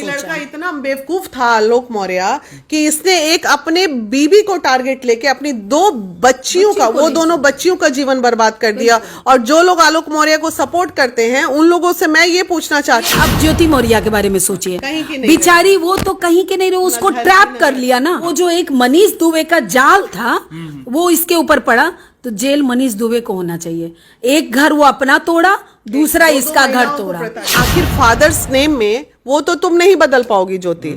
लड़का इतना बेवकूफ था आलोक मौर्य कि इसने एक अपने बीबी को टारगेट लेके अपनी दो बच्चियों का, वो दोनों बच्चियों का जीवन बर्बाद कर दिया। और जो लोग आलोक मौर्य को सपोर्ट करते हैं उन लोगों से मैं ये पूछना चाहती हूँ, अब ज्योति मौर्य के बारे में सोचिए, बेचारी वो तो कहीं के नहीं रहे, उसको ट्रैप कर लिया ना। वो जो एक मनीष दुबे का जाल था वो इसके ऊपर पड़ा, तो जेल मनीष दुबे को होना चाहिए। एक घर वो अपना तोड़ा, दूसरा इसका घर तोड़ा। आखिर फादर्स नेम में वो तो तुम नहीं बदल पाओगी ज्योति,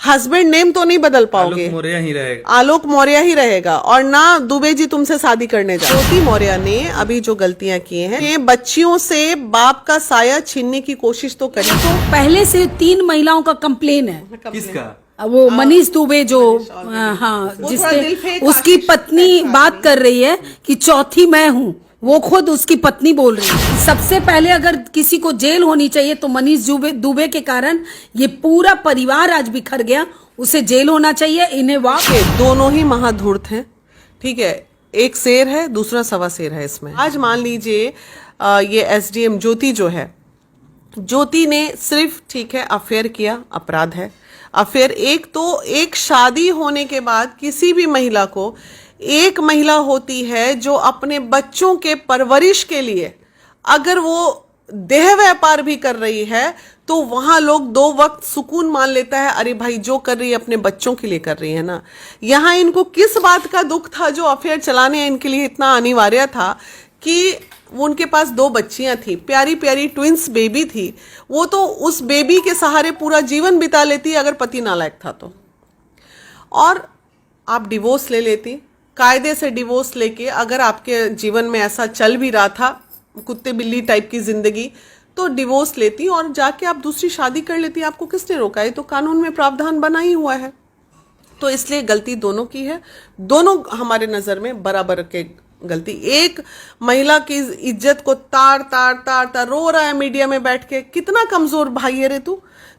हस्बैंड नेम तो नहीं बदल पाओगे, आलोक मौर्य ही रहेगा, आलोक मौर्य ही रहेगा। और ना दुबे जी तुमसे शादी करने जा। ज्योति मौर्य ने अभी जो गलतियां की हैं, ये बच्चियों से बाप का साया छीनने की कोशिश तो करी। तो पहले से 3 महिलाओं का कंप्लेन है। किसका? वो मनीष दुबे जो हाँ, जिससे उसकी पत्नी बात कर रही है कि चौथी मैं हूँ, वो खुद उसकी पत्नी बोल रही है। सबसे पहले अगर किसी को जेल होनी चाहिए तो मनीष दुबे के कारण ये पूरा परिवार आज बिखर गया, उसे जेल होना चाहिए। इन्हें दोनों ही महाधूर्त हैं, ठीक है, एक शेर है दूसरा सवा शेर है इसमें। आज मान लीजिए ये एसडीएम ज्योति जो है, ज्योति ने सिर्फ, ठीक है, अफेयर किया, अपराध है अफेयर। एक शादी होने के बाद किसी भी महिला को, एक महिला होती है जो अपने बच्चों के परवरिश के लिए अगर वो देह व्यापार भी कर रही है तो वहां लोग 2 वक्त सुकून मान लेता है, अरे भाई जो कर रही है अपने बच्चों के लिए कर रही है ना। यहां इनको किस बात का दुख था जो अफेयर चलाने इनके लिए इतना अनिवार्य था कि वो उनके पास 2 बच्चियां थी, प्यारी प्यारी ट्विंस बेबी थी, वो तो उस बेबी के सहारे पूरा जीवन बिता लेती अगर पति नालायक था तो। और आप डिवोर्स ले लेती, कायदे से डिवोर्स लेके अगर आपके जीवन में ऐसा चल भी रहा था कुत्ते बिल्ली टाइप की जिंदगी, तो डिवोर्स लेती और जाके आप दूसरी शादी कर लेती। आपको किसने रोका? है तो कानून में प्रावधान बना ही हुआ है। तो इसलिए गलती दोनों की है, दोनों हमारे नजर में बराबर के गलती। एक महिला की इज्जत को तार तार तार तार रो रहा है मीडिया में बैठ के, कितना कमजोर भाई है रे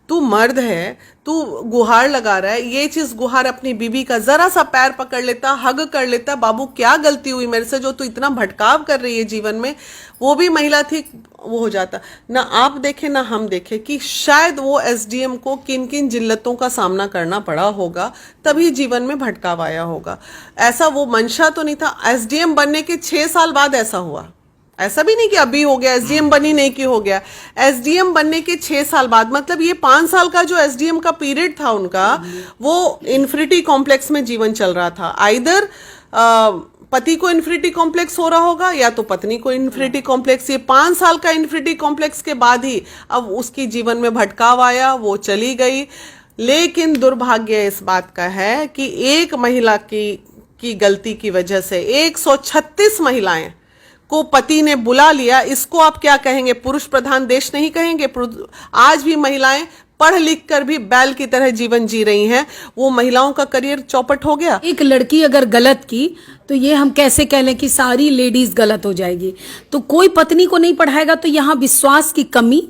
तू मर्द है, तू गुहार लगा रहा है। ये चीज गुहार अपनी बीबी का जरा सा पैर पकड़ लेता, हग कर लेता, बाबू क्या गलती हुई मेरे से जो तू इतना भटकाव कर रही है जीवन में, वो भी महिला थी, वो हो जाता। ना आप देखे ना हम देखे कि शायद वो एसडीएम को किन किन जिल्लतों का सामना करना पड़ा होगा, तभी जीवन में भटकाव आया होगा। ऐसा वो मंशा तो नहीं था। एसडीएम बनने के 6 साल बाद ऐसा हुआ, ऐसा भी नहीं कि अभी हो गया, एसडीएम बनी नहीं कि हो गया। एसडीएम बनने के 6 साल बाद, मतलब ये 5 साल का जो एसडीएम का पीरियड था उनका, वो इन्फिनिटी कॉम्प्लेक्स में जीवन चल रहा था। आइदर पति को इन्फिनिटी कॉम्प्लेक्स हो रहा होगा या तो पत्नी को इन्फिनिटी कॉम्प्लेक्स। ये 5 साल का इन्फिनिटी कॉम्प्लेक्स के बाद ही अब उसकी जीवन में भटकाव आया, वो चली गई। लेकिन दुर्भाग्य इस बात का है कि एक महिला की गलती की वजह से 136 महिलाएं को पति ने बुला लिया। इसको आप क्या कहेंगे? पुरुष प्रधान देश नहीं कहेंगे? आज भी महिलाएं पढ़ लिख कर भी बैल की तरह जीवन जी रही हैं। वो महिलाओं का करियर चौपट हो गया। एक लड़की अगर गलत की तो ये हम कैसे कह लें कि सारी लेडीज गलत हो जाएगी? तो कोई पत्नी को नहीं पढ़ाएगा तो यहाँ विश्वास की कमी,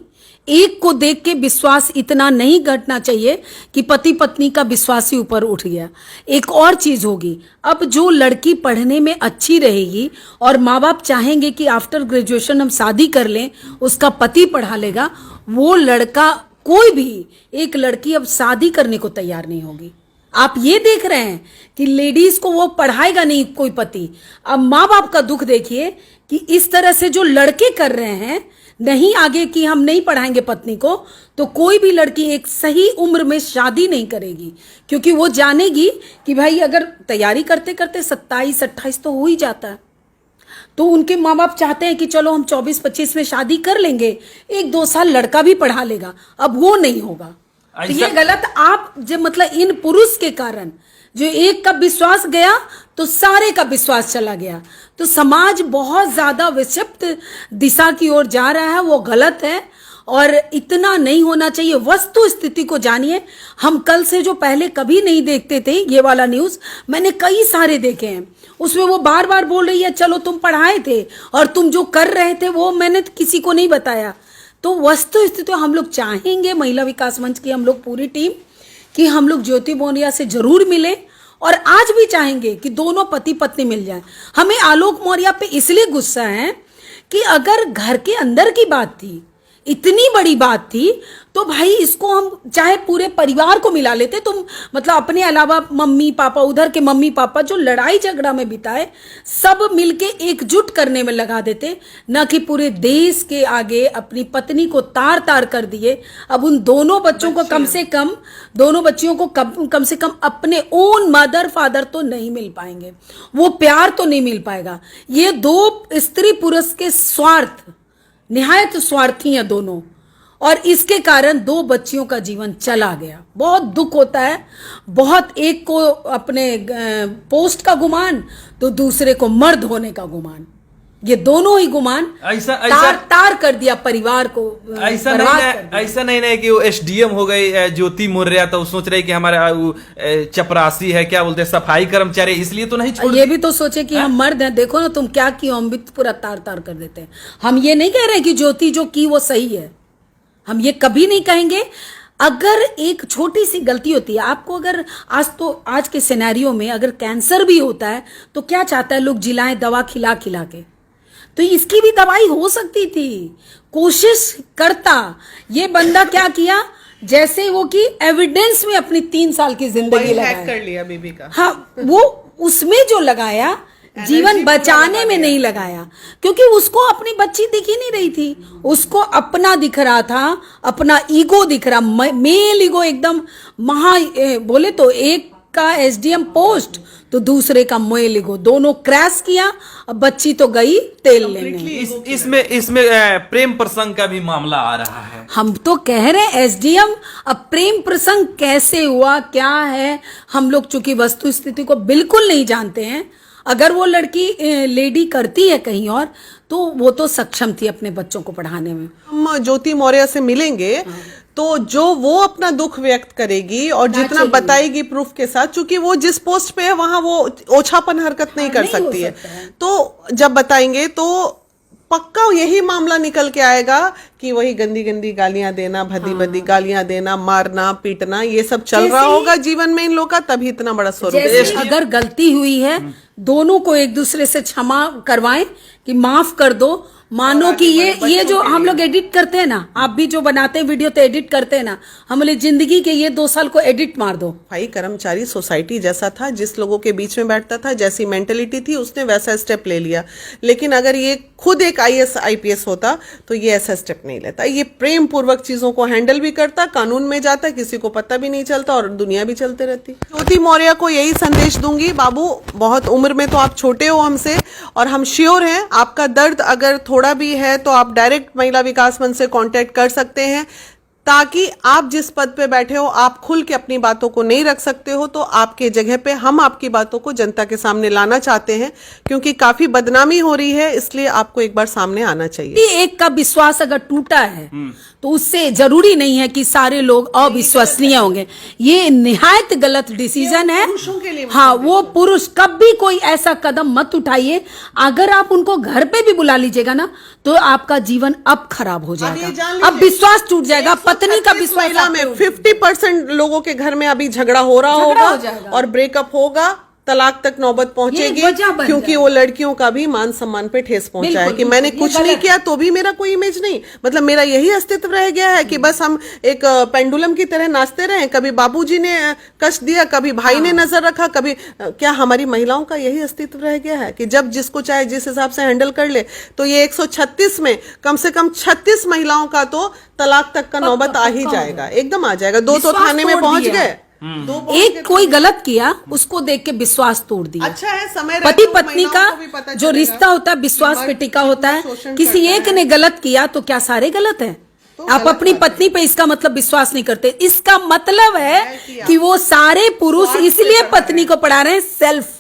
एक को देख के विश्वास इतना नहीं घटना चाहिए कि पति पत्नी का विश्वास ही ऊपर उठ गया। एक और चीज होगी, अब जो लड़की पढ़ने में अच्छी रहेगी और माँ बाप चाहेंगे कि आफ्टर ग्रेजुएशन हम शादी कर लें, उसका पति पढ़ा लेगा, वो लड़का, कोई भी एक लड़की अब शादी करने को तैयार नहीं होगी। आप ये देख रहे हैं कि लेडीज को वो पढ़ाएगा नहीं कोई पति। अब माँ बाप का दुख देखिए कि इस तरह से जो लड़के कर रहे हैं, नहीं आगे कि हम नहीं पढ़ाएंगे पत्नी को, तो कोई भी लड़की एक सही उम्र में शादी नहीं करेगी, क्योंकि वो जानेगी कि भाई अगर तैयारी करते करते 27-28 तो हो ही जाता है। तो उनके माँ बाप चाहते हैं कि चलो हम 24-25 में शादी कर लेंगे, 1-2 साल लड़का भी पढ़ा लेगा। अब वो नहीं होगा। तो ये गलत आप जब मतलब इन पुरुष के कारण जो एक का विश्वास गया तो सारे का विश्वास चला गया। तो समाज बहुत ज्यादा विक्षिप्त दिशा की ओर जा रहा है, वो गलत है और इतना नहीं होना चाहिए। वस्तु स्थिति को जानिए। हम कल से जो पहले कभी नहीं देखते थे ये वाला न्यूज, मैंने कई सारे देखे हैं, उसमें वो बार बार बोल रही है चलो तुम पढ़ाए थे और तुम जो कर रहे थे वो मैंने किसी को नहीं बताया। तो वस्तु स्थिति हम लोग चाहेंगे, महिला विकास मंच की हम लोग पूरी टीम, कि हम लोग ज्योति मौर्य से जरूर मिले और आज भी चाहेंगे कि दोनों पति पत्नी मिल जाएं। हमें आलोक मौर्य पे इसलिए गुस्सा है कि अगर घर के अंदर की बात थी इतनी बड़ी बात थी, तो भाई इसको हम चाहे पूरे परिवार को मिला लेते, तुम मतलब अपने अलावा मम्मी पापा, उधर के मम्मी पापा जो लड़ाई झगड़ा में बिताए, सब मिलके एकजुट करने में लगा देते, न कि पूरे देश के आगे अपनी पत्नी को तार तार कर दिए। अब उन दोनों बच्चों को कम से कम, दोनों बच्चियों को कम से कम अपने ओन मदर फादर तो नहीं मिल पाएंगे, वो प्यार तो नहीं मिल पाएगा। ये दो स्त्री पुरुष के स्वार्थ, निहायत स्वार्थी हैं दोनों, और इसके कारण दो बच्चियों का जीवन चला गया। बहुत दुख होता है, बहुत, एक को अपने पोस्ट का गुमान तो दूसरे को मर्द होने का गुमान, ये दोनों ही गुमान तार तार कर दिया परिवार को। ऐसा नहीं है कि वो एसडीएम हो गई ज्योति मौर्य, तो सोच रहे कि हमारा चपरासी है, क्या बोलते हैं, सफाई कर्मचारी, इसलिए तो नहीं छोड़, ये भी तो सोचे कि हम मर्द हैं, देखो ना तुम क्या किए, हम भी पूरा तार तार कर देते हैं। हम ये नहीं कह रहे कि ज्योति जो की वो सही है, हम ये कभी नहीं कहेंगे। अगर एक छोटी सी गलती होती है, आपको अगर आज के सिनेरियो में अगर कैंसर भी होता है तो क्या चाहता है लोग, जिलाएं दवा खिला खिला के, तो इसकी भी दवाई हो सकती थी, कोशिश करता। ये बंदा क्या किया, जैसे वो की एविडेंस में अपनी 3 साल की जिंदगी लगाया, कर लिया बीबी का। हाँ, वो उसमें जो लगाया, जीवन बचाने में नहीं लगाया, क्योंकि उसको अपनी बच्ची दिख ही नहीं रही थी, उसको अपना दिख रहा था, अपना ईगो दिख रहा, मेल ईगो एकदम बोले तो एक का एसडीएम पोस्ट तो दूसरे का मेल ईगो, दोनों क्रैश किया। अब बच्ची तो गई तेल लेने। इसमें प्रेम प्रसंग का भी मामला आ रहा है। हम तो कह रहे हैं एसडीएम, अब प्रेम प्रसंग कैसे हुआ, क्या है, हम लोग चूंकि वस्तु स्थिति को बिल्कुल नहीं जानते हैं। अगर वो लड़की लेडी करती है कहीं और, तो वो तो सक्षम थी अपने बच्चों को पढ़ाने में। हम ज्योति मौर्य से मिलेंगे तो जो वो अपना दुख व्यक्त करेगी और जितना बताएगी प्रूफ के साथ, चूंकि वो जिस पोस्ट पे है वहां वो ओछापन हरकत नहीं कर सकती है, तो जब बताएंगे तो पक्का यही मामला निकल के आएगा कि वही गंदी गंदी गालियां देना, भद्दी भद्दी गालियां देना, मारना पीटना, ये सब चल रहा होगा जीवन में इन लोगों का, तभी इतना बड़ा स्वरूप। अगर गलती हुई है, दोनों को एक दूसरे से क्षमा करवाएं कि माफ कर दो, मानो कि ये जो हम लोग एडिट करते हैं ना, आप भी जो बनाते हैं वीडियो तो एडिट करते हैं ना, हमारी जिंदगी के ये 2 साल को एडिट मार दो। भाई कर्मचारी सोसाइटी जैसा था, जिस लोगों के बीच में बैठता था, जैसी मेंटेलिटी थी, उसने वैसा स्टेप ले लिया। लेकिन अगर ये खुद एक आईएएस आईपीएस होता तो ये ऐसा स्टेप नहीं लेता। ये प्रेम पूर्वक चीजों को हैंडल भी करता, कानून में जाता, किसी को पता भी नहीं चलता और दुनिया भी चलते रहती। ज्योति मौर्य को यही संदेश दूंगी, बाबू बहुत उम्र में तो आप छोटे हो हमसे, और हम श्योर हैं आपका दर्द अगर थोड़ा भी है तो आप डायरेक्ट महिला विकास मंच से कांटेक्ट कर सकते हैं, ताकि आप जिस पद पे बैठे हो, आप खुल के अपनी बातों को नहीं रख सकते हो, तो आपके जगह पे हम आपकी बातों को जनता के सामने लाना चाहते हैं, क्योंकि काफी बदनामी हो रही है, इसलिए आपको एक बार सामने आना चाहिए। एक का विश्वास अगर टूटा है तो उससे जरूरी नहीं है कि सारे लोग अविश्वसनीय होंगे। ये निहायत गलत डिसीजन है। हाँ, वो पुरुष कभी कोई ऐसा कदम मत उठाइए। अगर आप उनको घर पे भी बुला लीजिएगा ना, तो आपका जीवन अब खराब हो जाएगा, अब विश्वास टूट जाएगा, पत्नी का विश्वास। महिला में 50% लोगों के घर में अभी झगड़ा हो रहा होगा और ब्रेकअप होगा, तलाक तक नौबत पहुंचेगी, क्योंकि वो लड़कियों का भी मान सम्मान पे ठेस पहुंचा है कि मैंने कुछ नहीं किया तो भी मेरा कोई इमेज नहीं, मतलब मेरा यही अस्तित्व रह गया है कि बस हम एक पेंडुलम की तरह नाचते रहे। कभी बाबूजी ने कष्ट दिया, कभी भाई ने नजर रखा, कभी क्या हमारी महिलाओं का यही अस्तित्व रह गया है कि जब जिसको चाहे जिस हिसाब से हैंडल कर ले। तो ये 136 में कम से कम 36 महिलाओं का तो तलाक तक का नौबत आ ही जाएगा, एकदम आ जाएगा। 2 तो थाने में पहुंच गए, एक कोई गलत किया उसको देख के विश्वास तोड़ दिया। अच्छा है, समय पति पत्नी का जो रिश्ता होता है विश्वास पे टिका होता है। किसी एक ने गलत किया तो क्या सारे गलत हैं? आप अपनी पत्नी पे इसका मतलब विश्वास नहीं करते, इसका मतलब है कि वो सारे पुरुष इसलिए पत्नी को पढ़ा रहे हैं सेल्फ,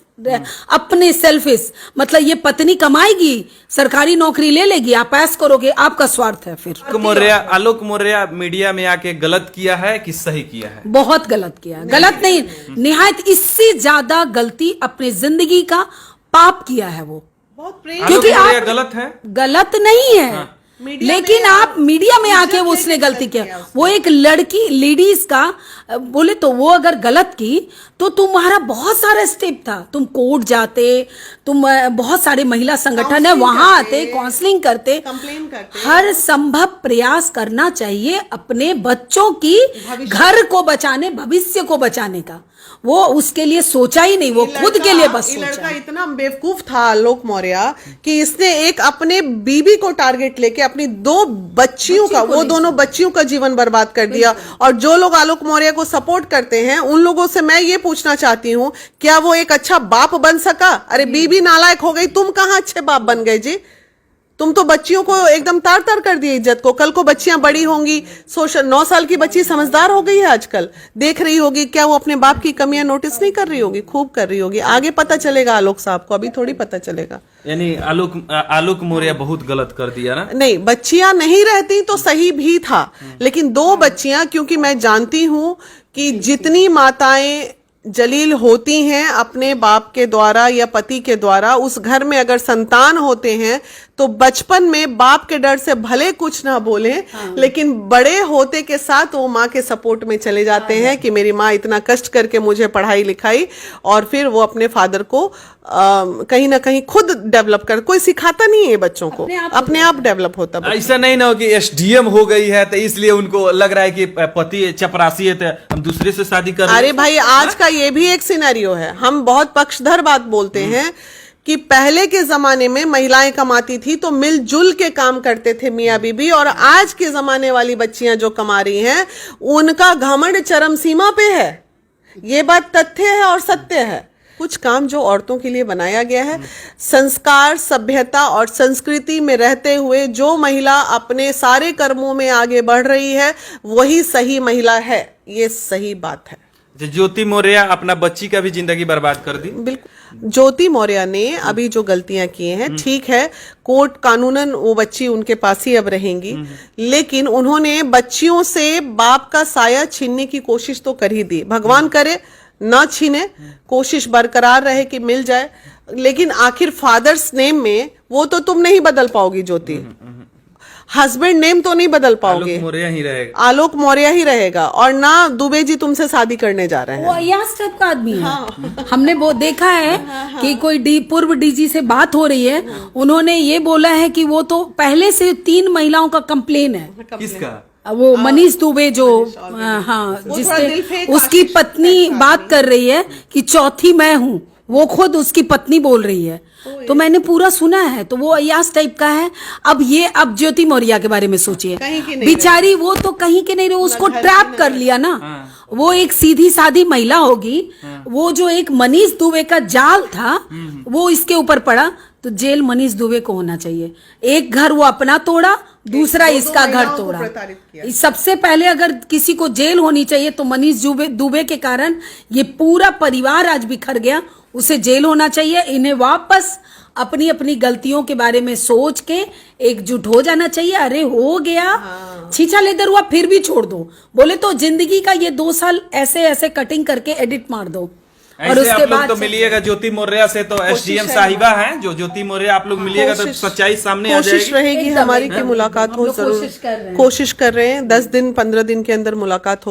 अपने सेल्फिश, मतलब ये पत्नी कमाएगी, सरकारी नौकरी ले लेगी, आप ऐस करोगे, आपका स्वार्थ है। फिर आलोक मौर्य मीडिया में आके गलत किया है कि सही किया है? बहुत गलत किया, गलत नहीं, निहायत इससे ज्यादा गलती अपने जिंदगी का पाप किया है वो। बहुत क्योंकि आप गलत है, गलत नहीं है। लेकिन आप मीडिया में आके वो उसने गलती किया, वो एक लड़की लेडीज का बोले तो वो अगर गलत की तो तुम्हारा बहुत सारा स्टेप था, तुम कोर्ट जाते, तुम बहुत सारे महिला संगठन है वहां आते, काउंसलिंग करते, कंप्लेन करते। हर संभव प्रयास करना चाहिए अपने बच्चों की घर को बचाने, भविष्य को बचाने का। वो उसके लिए सोचा ही नहीं, वो खुद के लिए बस ये सोचा। लड़का इतना बेवकूफ था आलोक मौर्य कि इसने एक अपने बीबी को टारगेट लेके अपनी दो बच्चियों का, वो दोनों बच्चियों का जीवन बर्बाद कर दिया। और जो लोग आलोक मौर्य को सपोर्ट करते हैं उन लोगों से मैं ये पूछना चाहती हूँ, क्या वो एक अच्छा बाप बन सका? अरे बीबी नालायक हो गई, तुम कहाँ अच्छे बाप बन गए जी? तुम तो बच्चियों को एकदम तार तार कर दिए इज्जत को। कल को बच्चियां बड़ी होंगी, 9 साल की बच्ची समझदार हो गई है आजकल, देख रही होगी, क्या वो अपने बाप की कमियां नोटिस नहीं कर रही होगी? खूब कर रही होगी। आगे पता चलेगा आलोक साहब को, अभी थोड़ी पता चलेगा। यानी आलोक मौर्य बहुत गलत कर दिया ना। नहीं, बच्चियां नहीं रहती तो सही भी था, लेकिन 2 बच्चियां, क्योंकि मैं जानती हूं कि जितनी माताएं जलील होती हैं अपने बाप के द्वारा या पति के द्वारा, उस घर में अगर संतान होते हैं तो बचपन में बाप के डर से भले कुछ ना बोले, लेकिन बड़े होते के साथ वो माँ के सपोर्ट में चले जाते हैं कि मेरी माँ इतना कष्ट करके मुझे पढ़ाई लिखाई, और फिर वो अपने फादर को कहीं ना कहीं खुद डेवलप कर, कोई सिखाता नहीं है बच्चों को, अपने आप डेवलप होता। ऐसा नहीं ना हो कि एसडीएम हो गई है तो इसलिए उनको लग रहा है कि पति चपरासी है तो हम दूसरे से शादी कर। अरे भाई, आज का ये भी एक सिनेरियो है। हम बहुत पक्षधर बात बोलते हैं कि पहले के जमाने में महिलाएं कमाती थी तो मिलजुल के काम करते थे मियाँ बीबी, और आज के जमाने वाली बच्चियां जो कमा रही हैं उनका घमंड चरम सीमा पे है। ये बात तथ्य है और सत्य है। कुछ काम जो औरतों के लिए बनाया गया है, संस्कार, सभ्यता और संस्कृति में रहते हुए जो महिला अपने सारे कर्मों में आगे बढ़ रही है वही सही महिला है। ये सही बात है। ज्योति मौर्य अपना बच्ची का भी जिंदगी बर्बाद कर दी। बिल्कुल, ज्योति मौर्य ने अभी जो गलतियां की हैं, ठीक है, कोर्ट कानूनन वो बच्ची उनके पास ही अब रहेंगी, लेकिन उन्होंने बच्चियों से बाप का साया छीनने की कोशिश तो कर ही दी। भगवान करे ना छीने, कोशिश बरकरार रहे कि मिल जाए, लेकिन आखिर फादर्स नेम में वो तो तुम नहीं बदल पाओगी ज्योति, हस्बैंड नेम तो नहीं बदल पाओगे। आलोक मौर्य ही रहेगा। आलोक मौर्य ही रहेगा, और ना दुबे जी तुमसे शादी करने जा रहे हैं। वो अयास टाइप का आदमी है। हमने वो देखा है कि कोई पूर्व डीजी से बात हो रही है, उन्होंने ये बोला है कि वो तो पहले से 3 महिलाओं का कंप्लेन है। किसका? वो मनीष दुबे जो हाँ, जिसके उसकी पत्नी बात कर रही है कि चौथी मैं हूँ, वो खुद उसकी पत्नी बोल रही है। तो मैंने पूरा सुना है, तो वो अयास टाइप का है। अब ज्योति मौर्य के बारे में सोचिए, बेचारी वो तो कहीं के नहीं रही, उसको ट्रैप कर लिया ना। वो एक सीधी सादी महिला होगी, वो जो एक मनीष दुबे का जाल था वो इसके ऊपर पड़ा, तो जेल मनीष दुबे को होना चाहिए। एक घर वो अपना तोड़ा, दूसरा इसका घर तोड़ा। सबसे पहले अगर किसी को जेल होनी चाहिए तो मनीष दुबे के कारण ये पूरा परिवार आज बिखर गया, उसे जेल होना चाहिए। इन्हें वापस अपनी अपनी गलतियों के बारे में सोच के एकजुट हो जाना चाहिए। अरे हो गया, छीछा लेदर हुआ फिर भी छोड़ दो, बोले तो जिंदगी का ये 2 साल ऐसे ऐसे कटिंग करके एडिट मार दो। और उसके बाद तो मिलिएगा ज्योति मौर्य से, तो एसडीएम साहिबा हैं जो ज्योति मौर्य, आप लोग मिलिएगा तो सच्चाई सामने आ जाएगी। कोशिश रहेगी हमारी कि मुलाकात हो, जरूर कोशिश कर रहे हैं। 10 दिन 15 दिन के अंदर मुलाकात हो।